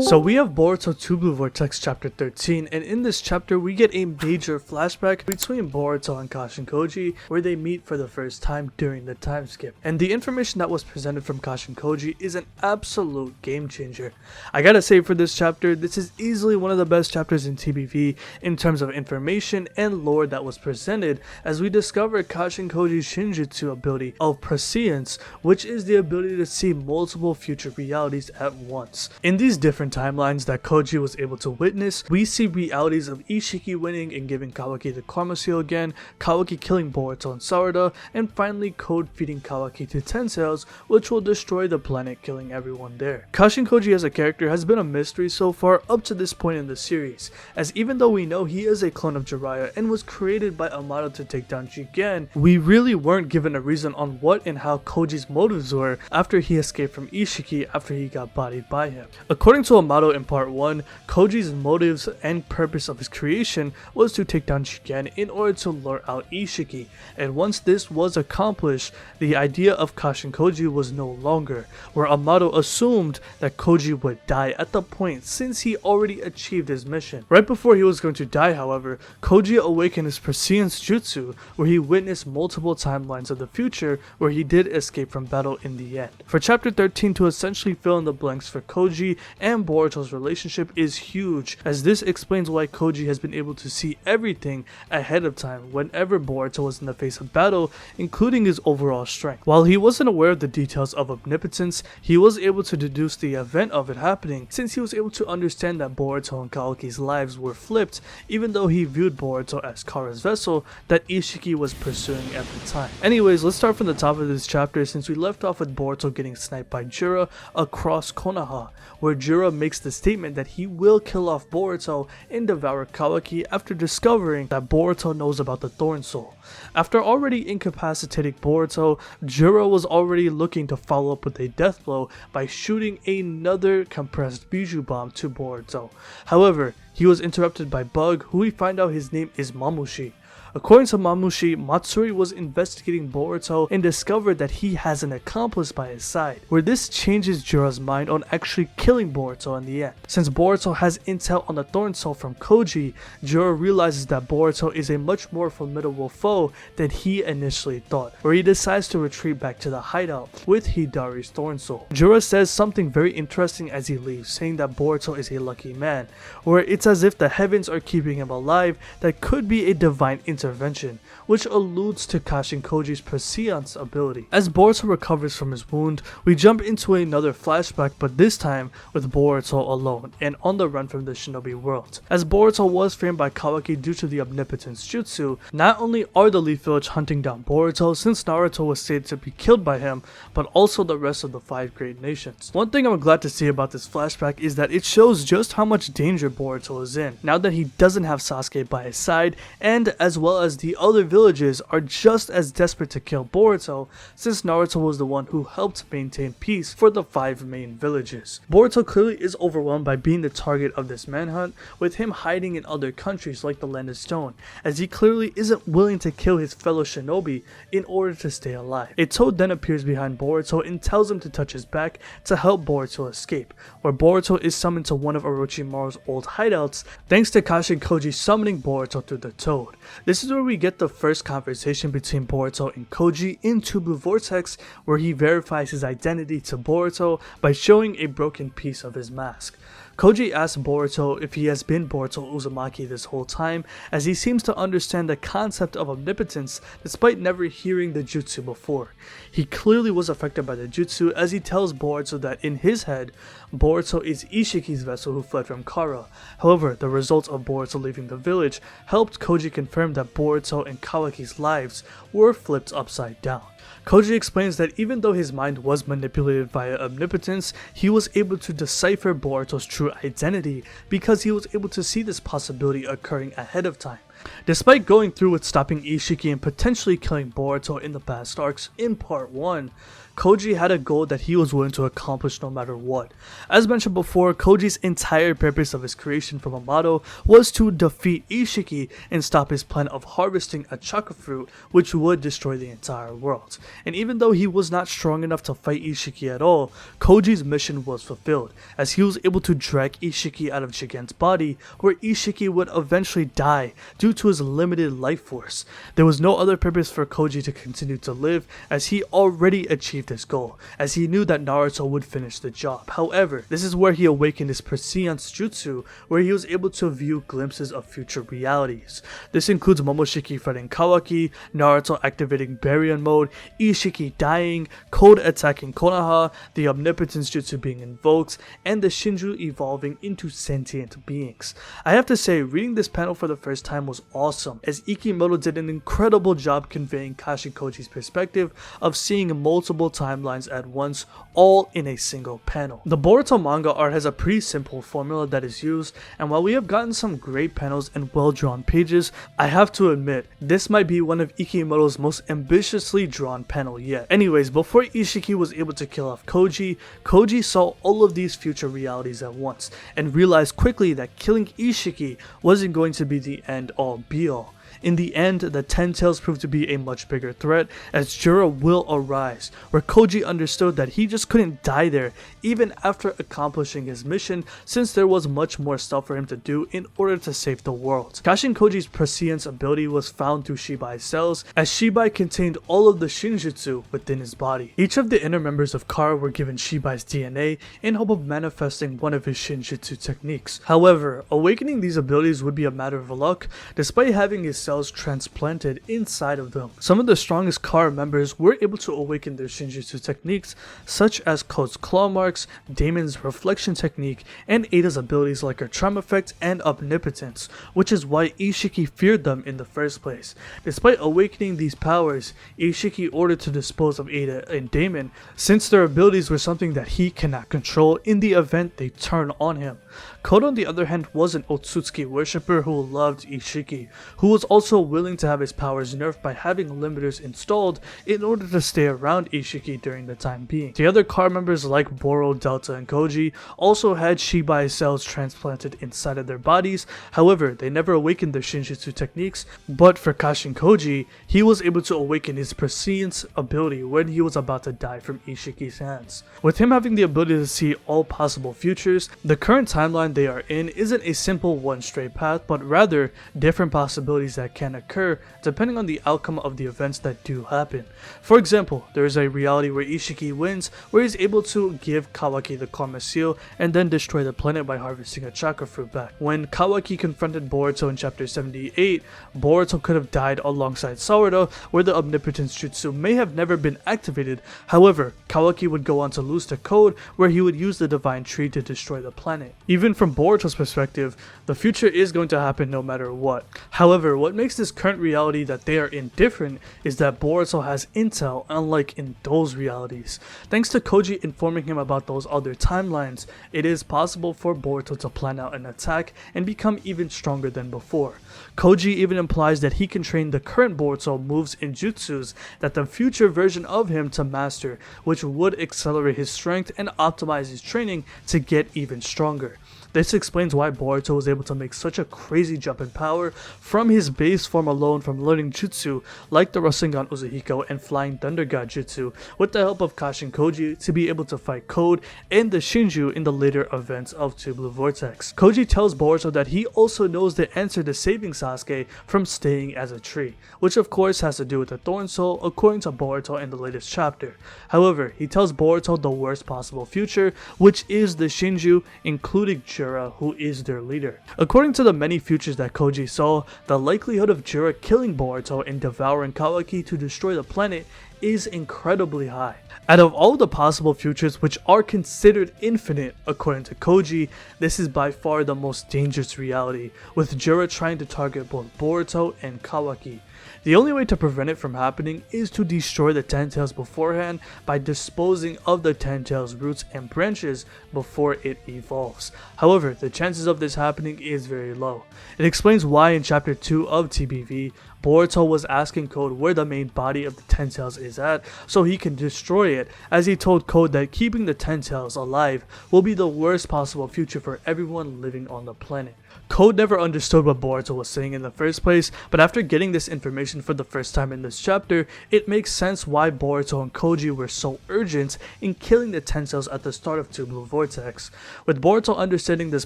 So we have Boruto 2 Blue Vortex chapter 13, and in this chapter we get a major flashback between Boruto and Kashin Koji where they meet for the first time during the time skip. And the information that was presented from Kashin Koji is an absolute game changer. I gotta say, for this chapter, this is easily one of the best chapters in TBV in terms of information and lore that was presented, as we discover Kashin Koji's shinjutsu ability of prescience, which is the ability to see multiple future realities at once. In these different timelines that Koji was able to witness, we see realities of Isshiki winning and giving Kawaki the karma seal again, Kawaki killing Boruto and Sarada, and finally Code feeding Kawaki to Tensei's, which will destroy the planet, killing everyone there. Kashin Koji as a character has been a mystery so far up to this point in the series, as even though we know he is a clone of Jiraiya and was created by Amado to take down Jigen, we really weren't given a reason on what and how Koji's motives were after he escaped from Isshiki after he got bodied by him. According to Amado in part 1, Koji's motives and purpose of his creation was to take down Jigen in order to lure out Isshiki, and once this was accomplished, the idea of Kashin Koji was no longer, where Amado assumed that Koji would die at the point since he already achieved his mission. Right before he was going to die, however, Koji awakened his prescience jutsu, where he witnessed multiple timelines of the future where he did escape from battle in the end. For chapter 13 to essentially fill in the blanks for Koji and Boruto's relationship is huge, as this explains why Koji has been able to see everything ahead of time whenever Boruto was in the face of battle, including his overall strength. While he wasn't aware of the details of omnipotence, he was able to deduce the event of it happening, since he was able to understand that Boruto and Kawaki's lives were flipped, even though he viewed Boruto as Kara's vessel that Isshiki was pursuing at the time. Anyways, let's start from the top of this chapter, since we left off with Boruto getting sniped by Jura across Konoha, where Jura makes the statement that he will kill off Boruto and devour Kawaki after discovering that Boruto knows about the Thorn Soul. After already incapacitating Boruto, Jura was already looking to follow up with a death blow by shooting another compressed Bijou bomb to Boruto. However, he was interrupted by Bug, who we find out his name is Mamushi. According to Mamushi, Matsuri was investigating Boruto and discovered that he has an accomplice by his side, where this changes Jura's mind on actually killing Boruto in the end. Since Boruto has intel on the Thorn Soul from Koji, Jura realizes that Boruto is a much more formidable foe than he initially thought, where he decides to retreat back to the hideout with Hidari's Thorn Soul. Jura says something very interesting as he leaves, saying that Boruto is a lucky man, where it's as if the heavens are keeping him alive that could be a divine intervention, which alludes to Kashin Koji's prescience ability. As Boruto recovers from his wound, we jump into another flashback, but this time with Boruto alone and on the run from the shinobi world. As Boruto was framed by Kawaki due to the omnipotence jutsu, not only are the Leaf Village hunting down Boruto since Naruto was stated to be killed by him, but also the rest of the 5 great nations. One thing I'm glad to see about this flashback is that it shows just how much danger Boruto is in, now that he doesn't have Sasuke by his side, and as well as the other villages are just as desperate to kill Boruto, since Naruto was the one who helped maintain peace for the 5 main villages. Boruto clearly is overwhelmed by being the target of this manhunt, with him hiding in other countries like the Land of Stone, as he clearly isn't willing to kill his fellow shinobi in order to stay alive. A toad then appears behind Boruto and tells him to touch his back to help Boruto escape, where Boruto is summoned to one of Orochimaru's old hideouts thanks to Kashin Koji summoning Boruto through the toad. This is where we get the first conversation between Boruto and Koji in 2 Blue Vortex, where he verifies his identity to Boruto by showing a broken piece of his mask. Koji asks Boruto if he has been Boruto Uzumaki this whole time, as he seems to understand the concept of omnipotence despite never hearing the jutsu before. He clearly was affected by the jutsu, as he tells Boruto that in his head, Boruto is Isshiki's vessel who fled from Kara. However, the result of Boruto leaving the village helped Koji confirm that Boruto and Kawaki's lives were flipped upside down. Koji explains that even though his mind was manipulated via omnipotence, he was able to decipher Boruto's true identity because he was able to see this possibility occurring ahead of time. Despite going through with stopping Isshiki and potentially killing Boruto in the past arcs in part 1, Koji had a goal that he was willing to accomplish no matter what. As mentioned before, Koji's entire purpose of his creation from Amado was to defeat Isshiki and stop his plan of harvesting a chakra fruit which would destroy the entire world. And even though he was not strong enough to fight Isshiki at all, Koji's mission was fulfilled, as he was able to drag Isshiki out of Jigen's body, where Isshiki would eventually die due to his limited life force. There was no other purpose for Koji to continue to live, as he already achieved his goal, as he knew that Naruto would finish the job. However, this is where he awakened his prescience jutsu, where he was able to view glimpses of future realities. This includes Momoshiki fighting Kawaki, Naruto activating Baryon mode, Isshiki dying, Code attacking Konoha, the omnipotence jutsu being invoked, and the Shinju evolving into sentient beings. I have to say, reading this panel for the first time was awesome, as Ikimoto did an incredible job conveying Kashin Koji's perspective of seeing multiple timelines at once, all in a single panel. The Boruto manga art has a pretty simple formula that is used, and while we have gotten some great panels and well drawn pages, I have to admit, this might be one of Ikimoto's most ambitiously drawn panel yet. Anyways, before Isshiki was able to kill off Koji, Koji saw all of these future realities at once, and realized quickly that killing Isshiki wasn't going to be the end all be all. In the end, the Ten Tails proved to be a much bigger threat, as Jura will arise, where Koji understood that he just couldn't die there even after accomplishing his mission, since there was much more stuff for him to do in order to save the world. Kashin Koji's prescience ability was found through Shibai's cells, as Shibai contained all of the shinjutsu within his body. Each of the inner members of Kara were given Shibai's DNA in hope of manifesting one of his shinjutsu techniques. However, awakening these abilities would be a matter of luck, despite having his cells transplanted inside of them. Some of the strongest Kara members were able to awaken their shinjutsu techniques, such as Code's claw marks, Damon's reflection technique, and Ada's abilities like her charm effect and omnipotence, which is why Isshiki feared them in the first place. Despite awakening these powers, Isshiki ordered to dispose of Ada and Damon, since their abilities were something that he cannot control in the event they turn on him. Code, on the other hand, was an Otsutsuki worshipper who loved Isshiki, who was also willing to have his powers nerfed by having limiters installed in order to stay around Isshiki during the time being. The other Kara members like Boro, Delta, and Koji also had Shibai cells transplanted inside of their bodies. However, they never awakened their shinjutsu techniques, but for Kashin Koji, he was able to awaken his prescience ability when he was about to die from Ishiki's hands. With him having the ability to see all possible futures, the current timeline they are in isn't a simple one straight path, but rather different possibilities that can occur depending on the outcome of the events that do happen. For example, there is a reality where Isshiki wins, where he's able to give Kawaki the Karma Seal and then destroy the planet by harvesting a chakra fruit back. When Kawaki confronted Boruto in chapter 78, Boruto could have died alongside Sarada, where the omnipotence jutsu may have never been activated. However, Kawaki would go on to lose the code, where he would use the divine tree to destroy the planet. Even from Boruto's perspective, the future is going to happen no matter what. However, what makes this current reality that they are in different is that Boruto has intel, unlike in those realities. Thanks to Koji informing him about those other timelines, it is possible for Boruto to plan out an attack and become even stronger than before. Koji even implies that he can train the current Boruto moves and jutsus that the future version of him to master, which would accelerate his strength and optimize his training to get even stronger. This explains why Boruto was able to make such a crazy jump in power from his base form alone from learning jutsu like the Rasengan Uzuhiko and Flying Thunder God jutsu with the help of Kashin Koji to be able to fight Code and the Shinju in the later events of Two Blue Vortex. Koji tells Boruto that he also knows the answer to saving Sasuke from staying as a tree, which of course has to do with the Thorn Soul according to Boruto in the latest chapter. However, he tells Boruto the worst possible future, which is the Shinju, including Jura, who is their leader. According to the many futures that Koji saw, the likelihood of Jura killing Boruto and devouring Kawaki to destroy the planet is incredibly high. Out of all the possible futures which are considered infinite according to Koji, this is by far the most dangerous reality, with Jura trying to target both Boruto and Kawaki. The only way to prevent it from happening is to destroy the Ten Tails beforehand by disposing of the Ten Tails roots and branches before it evolves. However, the chances of this happening is very low. It explains why in chapter 2 of TBV, Boruto was asking Code where the main body of the Ten Tails is at so he can destroy it, as he told Code that keeping the Ten Tails alive will be the worst possible future for everyone living on the planet. Code never understood what Boruto was saying in the first place, but after getting this information for the first time in this chapter, it makes sense why Boruto and Koji were so urgent in killing the Ten Tails at the start of Two Blue Vortex. With Boruto understanding this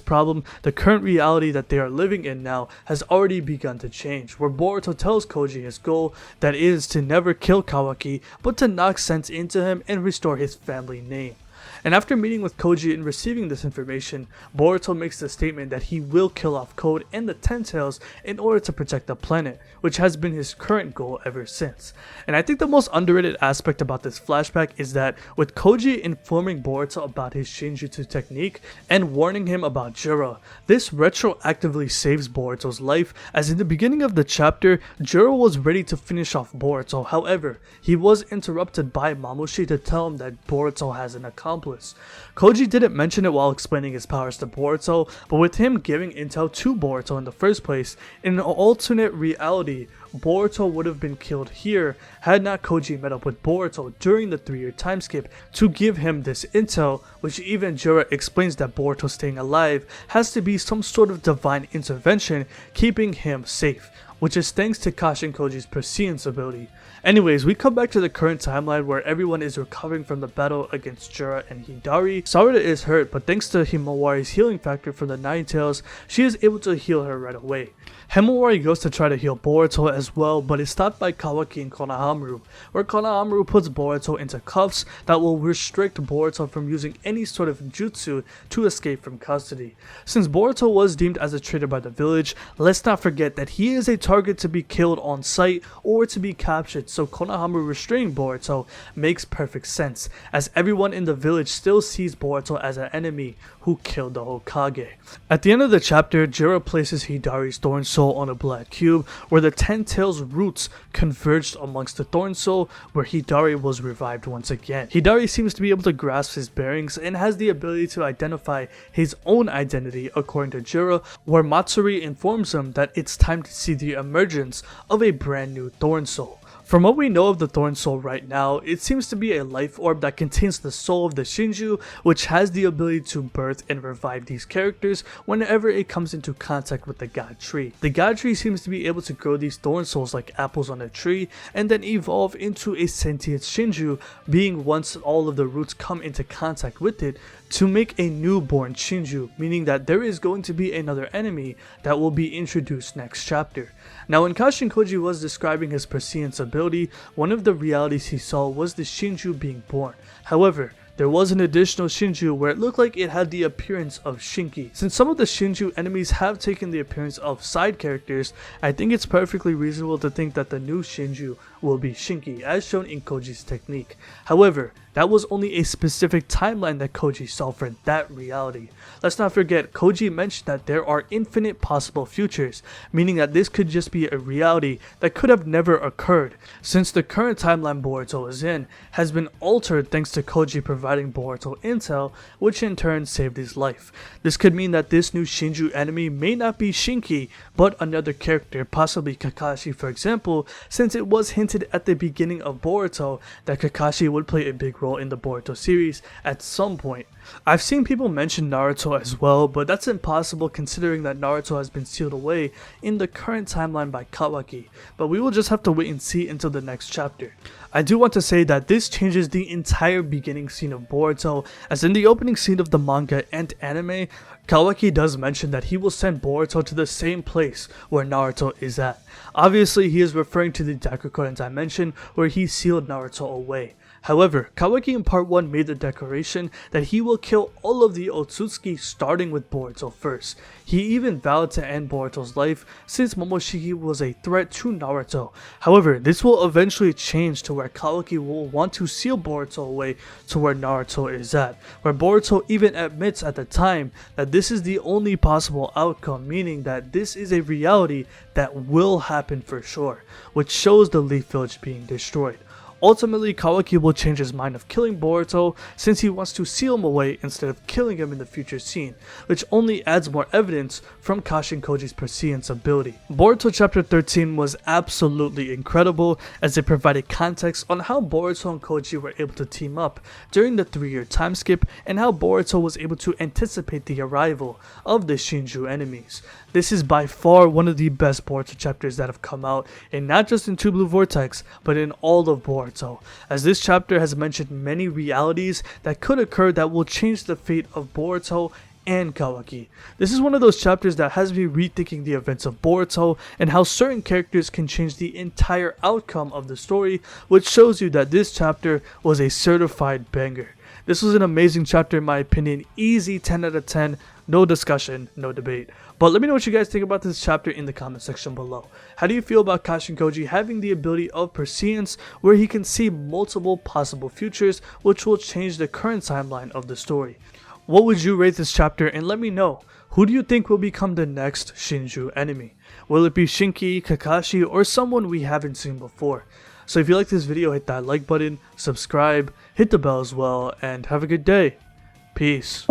problem, the current reality that they are living in now has already begun to change, where Boruto tells Koji his goal, that is to never kill Kawaki, but to knock sense into him and restore his family name. And after meeting with Koji and receiving this information, Boruto makes the statement that he will kill off Code and the Ten Tails in order to protect the planet, which has been his current goal ever since. And I think the most underrated aspect about this flashback is that with Koji informing Boruto about his shinjutsu technique and warning him about Jura, this retroactively saves Boruto's life, as in the beginning of the chapter, Jura was ready to finish off Boruto. However, he was interrupted by Mamushi to tell him that Boruto has an accomplice. Koji didn't mention it while explaining his powers to Boruto, but with him giving intel to Boruto in the first place, in an alternate reality, Boruto would have been killed here had not Koji met up with Boruto during the 3-year time skip to give him this intel, which even Jura explains that Boruto staying alive has to be some sort of divine intervention keeping him safe, which is thanks to Kashin Koji's prescience ability. Anyways, we come back to the current timeline where everyone is recovering from the battle against Jura and Hidari. Sarada is hurt, but thanks to Himawari's healing factor from the Nine Tails, she is able to heal her right away. Himawari goes to try to heal Boruto as well, but is stopped by Kawaki and Konohamaru, where Konohamaru puts Boruto into cuffs that will restrict Boruto from using any sort of jutsu to escape from custody. Since Boruto was deemed as a traitor by the village, let's not forget that he is a target to be killed on sight or to be captured, so Konohamaru restraining Boruto makes perfect sense, as everyone in the village still sees Boruto as an enemy who killed the Hokage. At the end of the chapter, Jura places Hidari's Thorn Soul on a black cube, where the Ten Tails roots converged amongst the Thorn Soul, where Hidari was revived once again. Hidari seems to be able to grasp his bearings and has the ability to identify his own identity according to Jura, where Matsuri informs him that it's time to see the emergence of a brand new Thorn Soul. From what we know of the Thorn Soul right now, it seems to be a life orb that contains the soul of the Shinju, which has the ability to birth and revive these characters whenever it comes into contact with the God Tree. The God Tree seems to be able to grow these Thorn Souls like apples on a tree and then evolve into a sentient Shinju, being once all of the roots come into contact with it, to make a newborn Shinju, meaning that there is going to be another enemy that will be introduced next chapter. Now, when Kashin Koji was describing his prescience ability, one of the realities he saw was the Shinju being born. However, there was an additional Shinju where it looked like it had the appearance of Shinki. Since some of the Shinju enemies have taken the appearance of side characters, I think it's perfectly reasonable to think that the new Shinju will be Shinki, as shown in Koji's technique. However, that was only a specific timeline that Koji saw for that reality. Let's not forget, Koji mentioned that there are infinite possible futures, meaning that this could just be a reality that could have never occurred, since the current timeline Boruto is in has been altered thanks to Koji providing Boruto intel, which in turn saved his life. This could mean that this new Shinju enemy may not be Shinki, but another character, possibly Kakashi for example, since it was hinted at the beginning of Boruto that Kakashi would play a big role in the Boruto series at some point. I've seen people mention Naruto as well, but that's impossible considering that Naruto has been sealed away in the current timeline by Kawaki, but we will just have to wait and see until the next chapter. I do want to say that this changes the entire beginning scene of Boruto, as in the opening scene of the manga and anime, Kawaki does mention that he will send Boruto to the same place where Naruto is at. Obviously, he is referring to the Daikukoden dimension where he sealed Naruto away. However, Kawaki in part 1 made the declaration that he will kill all of the Otsutsuki starting with Boruto first. He even vowed to end Boruto's life since Momoshiki was a threat to Naruto. However, this will eventually change to where Kawaki will want to seal Boruto away to where Naruto is at, where Boruto even admits at the time that this is the only possible outcome, meaning that this is a reality that will happen for sure, which shows the Leaf Village being destroyed. Ultimately, Kawaki will change his mind of killing Boruto since he wants to seal him away instead of killing him in the future scene, which only adds more evidence from Kashin Koji's prescience ability. Boruto chapter 13 was absolutely incredible as it provided context on how Boruto and Koji were able to team up during the 3-year time skip and how Boruto was able to anticipate the arrival of the Shinju enemies. This is by far one of the best Boruto chapters that have come out, and not just in Two Blue Vortex, but in all of Boruto, as this chapter has mentioned many realities that could occur that will change the fate of Boruto and Kawaki. This is one of those chapters that has me rethinking the events of Boruto and how certain characters can change the entire outcome of the story, which shows you that this chapter was a certified banger. This was an amazing chapter in my opinion, easy 10 out of 10, no discussion, no debate. But let me know what you guys think about this chapter in the comment section below. How do you feel about Kashin Koji having the ability of prescience where he can see multiple possible futures which will change the current timeline of the story? What would you rate this chapter, and let me know, who do you think will become the next Shinju enemy? Will it be Shinki, Kakashi, or someone we haven't seen before? So if you like this video, hit that like button, subscribe, hit the bell as well, and have a good day. Peace.